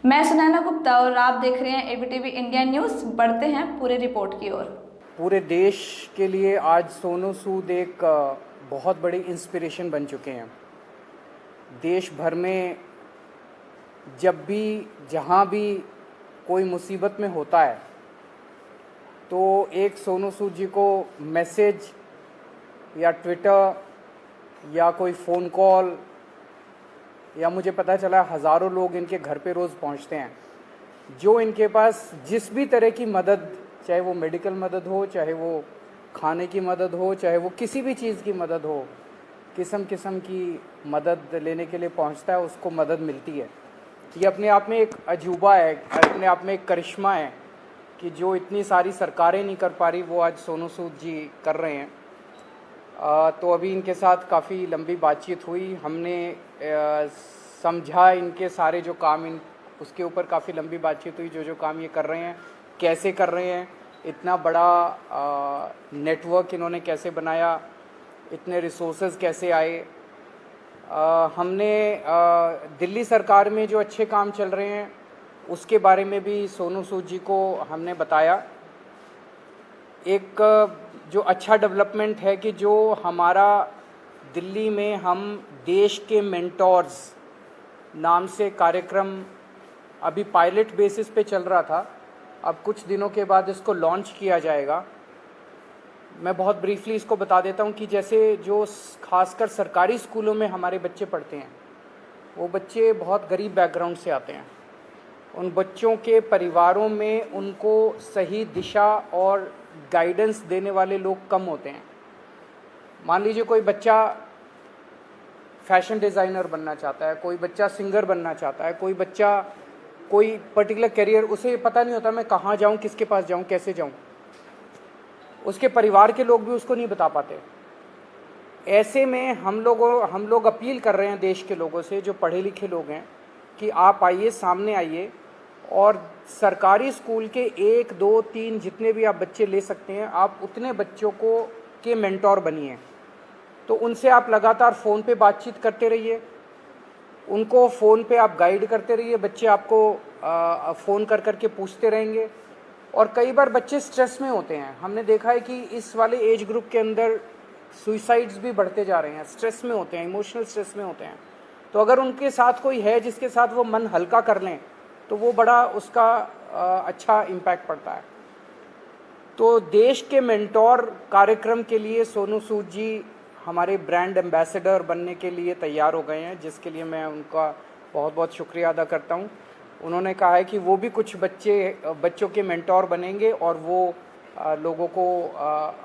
मैं सुनैना गुप्ता और आप देख रहे हैं एबीटीवी इंडिया न्यूज़। बढ़ते हैं पूरे रिपोर्ट की ओर। पूरे देश के लिए आज सोनू सूद एक बहुत बड़ी इंस्पिरेशन बन चुके हैं। देश भर में जब भी जहाँ भी कोई मुसीबत में होता है तो एक सोनू सूद जी को मैसेज या ट्विटर या कोई फ़ोन कॉल या मुझे पता चला हज़ारों लोग इनके घर पे रोज़ पहुंचते हैं, जो इनके पास जिस भी तरह की मदद, चाहे वो मेडिकल मदद हो, चाहे वो खाने की मदद हो, चाहे वो किसी भी चीज़ की मदद हो, किस्म किस्म की मदद लेने के लिए पहुंचता है, उसको मदद मिलती है। ये अपने आप में एक अजूबा है, अपने आप में एक करिश्मा है कि जो इतनी सारी सरकारें नहीं कर पा रही वो आज सोनू सूद जी कर रहे हैं। तो अभी इनके साथ काफ़ी लंबी बातचीत हुई, हमने समझा इनके सारे जो काम उसके ऊपर काफ़ी लंबी बातचीत हुई, जो काम ये कर रहे हैं कैसे कर रहे हैं, इतना बड़ा नेटवर्क इन्होंने कैसे बनाया, इतने रिसोर्सेज कैसे आए। हमने दिल्ली सरकार में जो अच्छे काम चल रहे हैं उसके बारे में भी सोनू सूद जी को हमने बताया। एक जो अच्छा डेवलपमेंट है कि जो हमारा दिल्ली में हम देश के मेंटोर्स नाम से कार्यक्रम अभी पायलट बेसिस पे चल रहा था, अब कुछ दिनों के बाद इसको लॉन्च किया जाएगा। मैं बहुत ब्रीफली इसको बता देता हूँ कि जैसे जो खासकर सरकारी स्कूलों में हमारे बच्चे पढ़ते हैं, वो बच्चे बहुत गरीब बैकग्राउंड से आते हैं। उन बच्चों के परिवारों में उनको सही दिशा और गाइडेंस देने वाले लोग कम होते हैं। मान लीजिए कोई बच्चा फैशन डिज़ाइनर बनना चाहता है, कोई बच्चा सिंगर बनना चाहता है, कोई बच्चा कोई पर्टिकुलर करियर, उसे पता नहीं होता मैं कहाँ जाऊँ, किसके पास जाऊँ, कैसे जाऊँ। उसके परिवार के लोग भी उसको नहीं बता पाते। ऐसे में हम लोग अपील कर रहे हैं देश के लोगों से, जो पढ़े लिखे लोग हैं, कि आप आइए, सामने आइए और सरकारी स्कूल के 1, 2, 3 जितने भी आप बच्चे ले सकते हैं, आप उतने बच्चों को के मेंटोर बनिए। तो उनसे आप लगातार फ़ोन पे बातचीत करते रहिए, उनको फ़ोन पे आप गाइड करते रहिए, बच्चे आपको फ़ोन कर कर के पूछते रहेंगे। और कई बार बच्चे स्ट्रेस में होते हैं, हमने देखा है कि इस वाले एज ग्रुप के अंदर सुइसाइड्स भी बढ़ते जा रहे हैं, स्ट्रेस में होते हैं, इमोशनल स्ट्रेस में होते हैं। तो अगर उनके साथ कोई है जिसके साथ वो मन हल्का कर लें तो वो बड़ा उसका अच्छा इम्पैक्ट पड़ता है। तो देश के मेंटोर कार्यक्रम के लिए सोनू सूद जी हमारे ब्रांड एम्बेसडर बनने के लिए तैयार हो गए हैं, जिसके लिए मैं उनका बहुत बहुत शुक्रिया अदा करता हूं। उन्होंने कहा है कि वो भी कुछ बच्चों के मेंटोर बनेंगे और वो लोगों को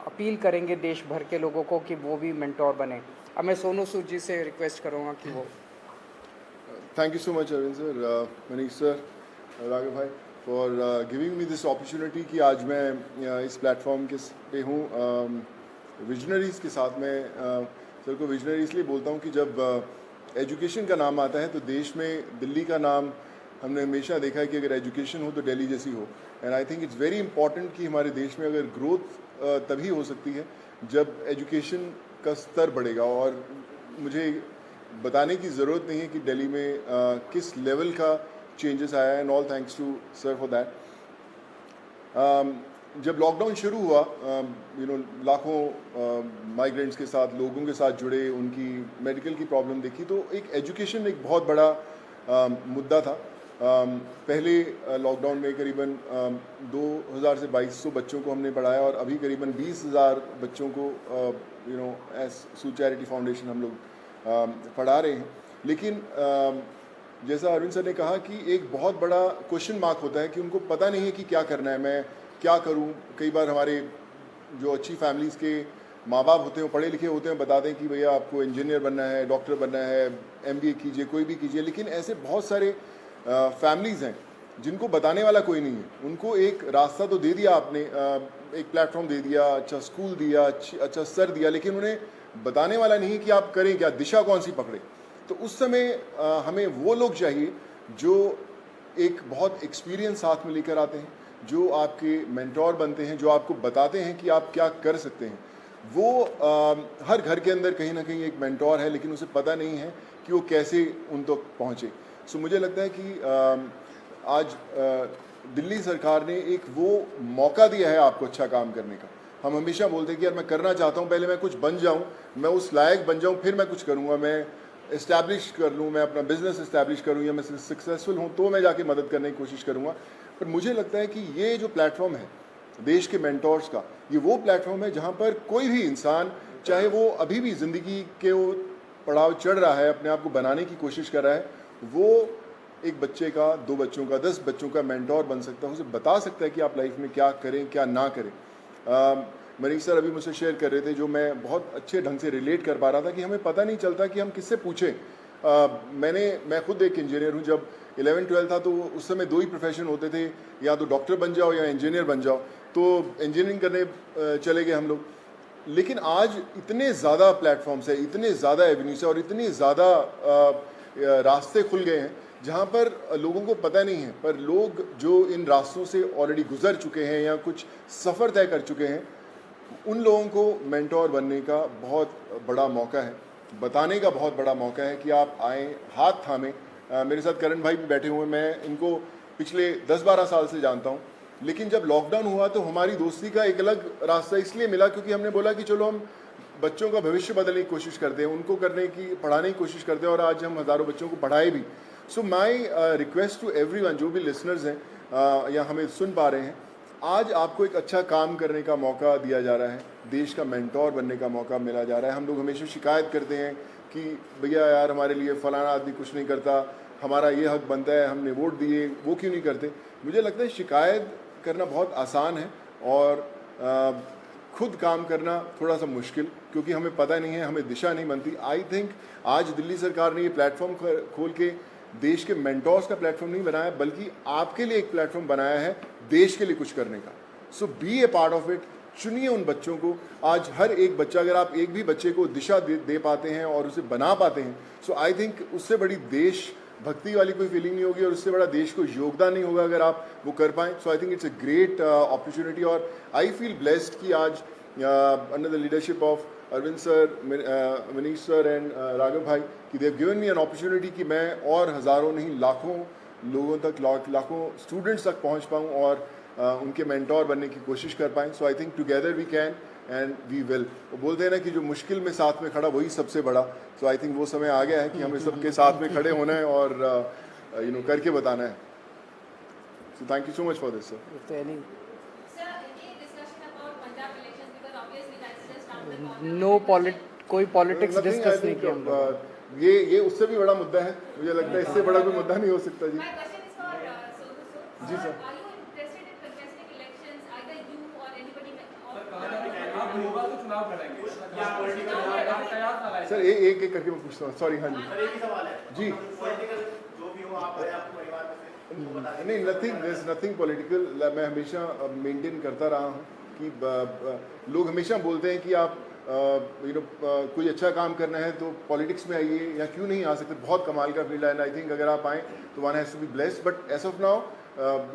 अपील करेंगे, देश भर के लोगों को, कि वो भी मेंटोर बने। अब मैं सोनू सूद जी से रिक्वेस्ट करूँगा कि वो। Thank you so much, Arvind sir, Manish sir, Raghav bhai, for giving me this opportunity कि आज मैं इस प्लेटफॉर्म के पे हूँ विजनरीज़ के साथ। मैं सर को विजनरी इसलिए बोलता हूँ कि जब एजुकेशन का नाम आता है तो देश में दिल्ली का नाम हमने हमेशा देखा है कि अगर एजुकेशन हो तो दिल्ली जैसी हो। And I think it's very important कि हमारे देश में अगर ग्रोथ तभी हो सकती है जब एजुकेशन का स्तर बढ़ेगा। और मुझे बताने की ज़रूरत नहीं है कि दिल्ली में किस लेवल का चेंजेस आया है, and all thanks to sir for that. जब लॉकडाउन शुरू हुआ, लाखों माइग्रेंट्स के साथ, लोगों के साथ जुड़े, उनकी मेडिकल की प्रॉब्लम देखी, तो एक एजुकेशन एक बहुत बड़ा मुद्दा था। पहले लॉकडाउन में करीबन 2000 से 2200 बच्चों को हमने पढ़ाया और अभी करीबन 20,000 बच्चों को एज सू चैरिटी फाउंडेशन हम लोग पढ़ा रहे हैं। लेकिन जैसा अरविंद सर ने कहा कि एक बहुत बड़ा क्वेश्चन मार्क होता है कि उनको पता नहीं है कि क्या करना है, मैं क्या करूं। कई बार हमारे जो अच्छी फैमिलीज़ के माँ बाप होते हैं, पढ़े लिखे होते हैं, बताते हैं कि भैया आपको इंजीनियर बनना है, डॉक्टर बनना है, MBA कीजिए, कोई भी कीजिए। लेकिन ऐसे बहुत सारे फैमिलीज़ हैं जिनको बताने वाला कोई नहीं है। उनको एक रास्ता तो दे दिया आपने, एक प्लेटफॉर्म दे दिया, अच्छा स्कूल दिया, अच्छा सर दिया, लेकिन उन्हें बताने वाला नहीं कि आप करें क्या, दिशा कौन सी पकड़े। तो उस समय हमें वो लोग चाहिए जो एक बहुत एक्सपीरियंस साथ में लेकर आते हैं, जो आपके मेंटोर बनते हैं, जो आपको बताते हैं कि आप क्या कर सकते हैं। वो हर घर के अंदर कहीं ना कहीं एक मेंटोर है, लेकिन उसे पता नहीं है कि वो कैसे उन तक पहुँचे। सो मुझे लगता है कि आज दिल्ली सरकार ने एक वो मौका दिया है आपको अच्छा काम करने का। हम हमेशा बोलते हैं कि यार मैं करना चाहता हूँ, पहले मैं कुछ बन जाऊँ, मैं उस लायक बन जाऊँ, फिर मैं कुछ करूँगा, मैं इस्टेब्लिश कर लूँ, मैं अपना बिजनेस इस्टेब्लिश करूँ, या मैं सक्सेसफुल हूँ तो मैं जाके मदद करने की कोशिश करूँगा। पर मुझे लगता है कि ये जो प्लेटफॉर्म है देश के मेंटोर्स का, ये वो प्लेटफॉर्म है जहाँ पर कोई भी इंसान, चाहे वो अभी भी ज़िंदगी के वो पड़ाव चढ़ रहा है, अपने आप को बनाने की कोशिश कर रहा है, वो एक बच्चे का, 2 बच्चों का, 10 बच्चों का मेंटोर बन सकता है, उसे बता सकता है कि आप लाइफ में क्या करें क्या ना करें। मनीष सर अभी मुझसे शेयर कर रहे थे, जो मैं बहुत अच्छे ढंग से रिलेट कर पा रहा था, कि हमें पता नहीं चलता कि हम किससे पूछें। मैं खुद एक इंजीनियर हूँ। जब 11-12 था तो उस समय 2 ही प्रोफेशन होते थे, या तो डॉक्टर बन जाओ या इंजीनियर बन जाओ, तो इंजीनियरिंग करने चले गए हम लोग। लेकिन आज इतने ज़्यादा प्लेटफॉर्म्स है, इतने ज़्यादा एवेन्यूज है और इतने ज़्यादा रास्ते खुल गए हैं जहाँ पर लोगों को पता नहीं है, पर लोग जो इन रास्तों से ऑलरेडी गुजर चुके हैं या कुछ सफ़र तय कर चुके हैं, उन लोगों को मेंटोर बनने का बहुत बड़ा मौका है, बताने का बहुत बड़ा मौका है कि आप आएँ, हाथ थामें। मेरे साथ करण भाई भी बैठे हुए, मैं इनको पिछले 10-12 साल से जानता हूँ, लेकिन जब लॉकडाउन हुआ तो हमारी दोस्ती का एक अलग रास्ता इसलिए मिला क्योंकि हमने बोला कि चलो हम बच्चों का भविष्य बदलने की कोशिश करते हैं, उनको पढ़ाने की कोशिश करते हैं, और आज हम हज़ारों बच्चों को पढ़ाए भी। सो माई रिक्वेस्ट टू एवरीवन, जो भी लिसनर्स हैं या हमें सुन पा रहे हैं, आज आपको एक अच्छा काम करने का मौका दिया जा रहा है, देश का मेंटोर बनने का मौका मिला जा रहा है। हम लोग हमेशा शिकायत करते हैं कि भैया यार हमारे लिए फ़लाना आदमी कुछ नहीं करता, हमारा ये हक बनता है, हमने वोट दिए, वो क्यों नहीं करते। मुझे लगता है शिकायत करना बहुत आसान है और खुद काम करना थोड़ा सा मुश्किल, क्योंकि हमें पता नहीं है, हमें दिशा नहीं बनती। आई थिंक आज दिल्ली सरकार ने ये प्लेटफॉर्म खोल के देश के मेंटोर्स का प्लेटफॉर्म नहीं बनाया, बल्कि आपके लिए एक प्लेटफॉर्म बनाया है देश के लिए कुछ करने का। So be a part of it. चुनिए उन बच्चों को। आज हर एक बच्चा, अगर आप एक भी बच्चे को दिशा दे पाते हैं और उसे बना पाते हैं, सो आई थिंक उससे बड़ी देश भक्ति वाली कोई फीलिंग नहीं होगी और उससे बड़ा देश को योगदान नहीं होगा अगर आप वो कर पाएँ। So I think it's a great opportunity और आई फील ब्लेस्ड कि आज under the leadership of Arvind sir, Manish sir and Raghav भाई, कि they have given me an opportunity कि मैं और हज़ारों नहीं लाखों लोगों तक, लाखों स्टूडेंट्स तक पहुंच पाऊं और उनके मेंटोर बनने की कोशिश कर पाएँ। So I think together we can and we will. वो बोलते हैं ना कि जो मुश्किल में साथ में खड़ा वही सबसे बड़ा। सो आई थिंक वो समय आ गया है कि हमें सबके साथ में खड़े होना है और करके बताना है। So thank you so much for this sir. कोई पॉलिटिक्स डिस्कस नहीं किया हम लोग। ये उससे भी बड़ा मुद्दा है, मुझे लगता है इससे बड़ा कोई मुद्दा नहीं हो सकता। जी जी सर। सर एक एक करके मैं पूछता हूँ, सॉरी। हाँ जी नहीं, नथिंग पॉलिटिकल। मैं हमेशा मेंटेन करता रहा हूँ कि लोग हमेशा बोलते हैं कि आप कोई अच्छा काम करना है तो पॉलिटिक्स में आइए, या क्यों नहीं आ सकते, बहुत कमाल का फील्ड है। एंड आई थिंक अगर आप आएँ तो one has to be blessed. But as of now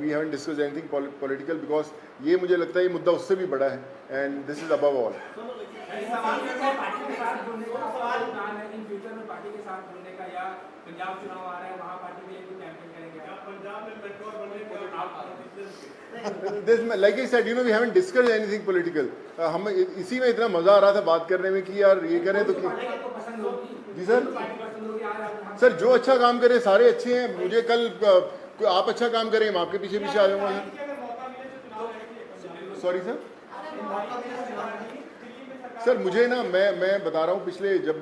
we haven't discussed anything political, because ये मुझे लगता है ये मुद्दा उससे भी बड़ा है and this is above all. Like I said, we haven't discussed anything political. हम इसी में इतना मजा आ रहा था बात करने में कि यार ये करें तो जी सर जो अच्छा काम करे सारे अच्छे हैं। मुझे कल कोई आप अच्छा काम करें, मैं आपके पीछे पीछे आ जाऊंगा। सॉरी सर मुझे ना मैं बता रहा हूँ, पिछले जब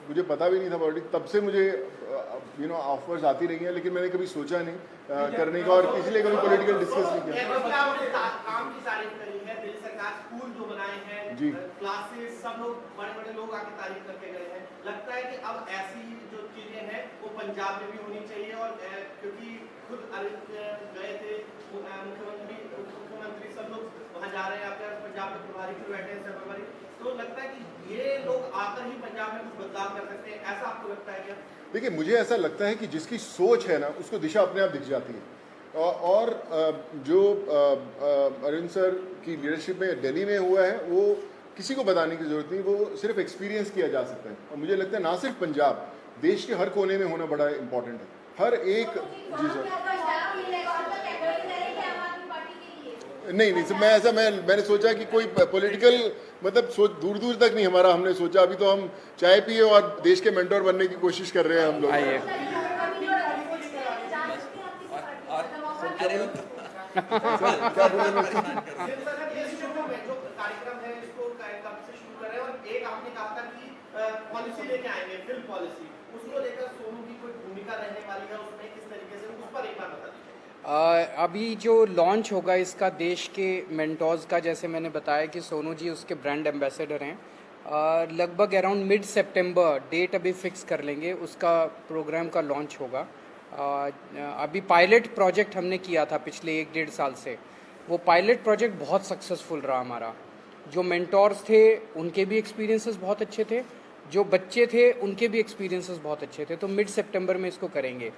मुझे पता भी नहीं था पॉलिटिक्स, तब से मुझे ऑफर्स आती रही हैं, लेकिन मैंने कभी सोचा नहीं करने का और इसलिए कभी पॉलिटिकल डिस्कस नहीं किया। स्कूल जो बनाए हैं जी, क्लासेस, सब लोग बड़े लोग आके तारीफ करके गए हैं। लगता है कि अब ऐसी जो चीजें हैं वो पंजाब में भी होनी चाहिए, और क्योंकि खुद गए थे मुख्यमंत्री सब लोग वहाँ जा रहे हैं, आपके पंजाब में प्रभारी फिर बैठे हैं प्रभारी, तो लगता है कि ये लोग आकर ही पंजाब में कुछ बदलाव कर सकते हैं, ऐसा आपको लगता है क्या? देखिए मुझे ऐसा लगता है कि जिसकी सोच है ना उसको दिशा अपने आप दिख जाती है। और जो अरविंद सर की लीडरशिप में दिल्ली में हुआ है वो किसी को बताने की ज़रूरत नहीं, वो सिर्फ एक्सपीरियंस किया जा सकता है। और मुझे लगता है ना सिर्फ पंजाब, देश के हर कोने में होना बड़ा इम्पोर्टेंट है। हर एक जी सर नहीं सर, मैंने सोचा कि कोई पॉलिटिकल मतलब सोच दूर दूर तक नहीं हमारा हमने सोचा। अभी तो हम चाय पिए और देश के मेंटोर बनने की कोशिश कर रहे हैं हम लोग। आइए। क्या बोले लोग? जो कार्यक्रम है इसको कब से शुरू कर रहे हैं, और एक आपने कहा था कि पॉलिसी लेके आएंगे, फिल्म पॉलिसी, उसको लेकर सोनू की कोई भूमिका रहने वाली है उसमें, किस तरीके से, उस पर एक बार बता दीजिए। अभी जो लॉन्च होगा इसका देश के मेंटोर्स का, जैसे मैंने बताया कि सोनू जी उसके ब्रांड एम्बेसडर हैं। लगभग अराउंड मिड सितंबर डेट अभी फिक्स कर लेंगे, उसका प्रोग्राम का लॉन्च होगा। अभी पायलट प्रोजेक्ट हमने किया था पिछले 1-1.5 साल से, वो पायलट प्रोजेक्ट बहुत सक्सेसफुल रहा हमारा। जो मेंटोर्स थे उनके भी एक्सपीरियंसेस बहुत अच्छे थे, जो बच्चे थे उनके भी एक्सपीरियंसेस बहुत अच्छे थे। तो मिड सितंबर में इसको करेंगे।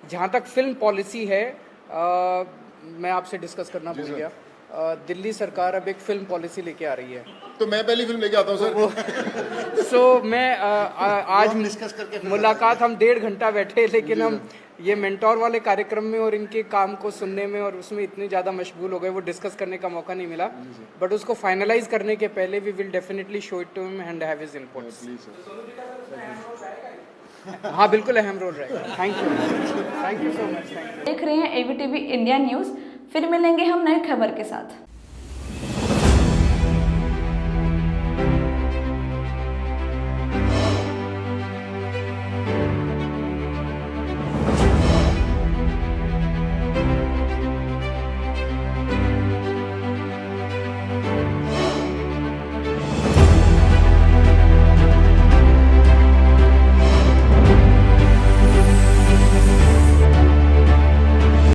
जहाँ तक फिल्म पॉलिसी है, मैं आपसे डिस्कस करना भूल गया। दिल्ली सरकार अब एक फिल्म पॉलिसी लेके आ रही है, तो मैं पहली फिल्म लेके आता हूँ सर। सो मैं आज डिस्कस करके मुलाकात हम 1.5 घंटा बैठे, लेकिन हम ये मेंटोर वाले कार्यक्रम में और इनके काम को सुनने में और उसमें इतने ज़्यादा मशगूल हो गए, वो डिस्कस करने का मौका नहीं मिला। बट उसको फाइनलाइज करने के पहले we will definitely show it to him and have his inputs. हाँ बिल्कुल अहम रोल रहेगा। Thank you so much. देख रहे हैं ABTV इंडिया न्यूज़। फिर मिलेंगे हम नई खबर के साथ।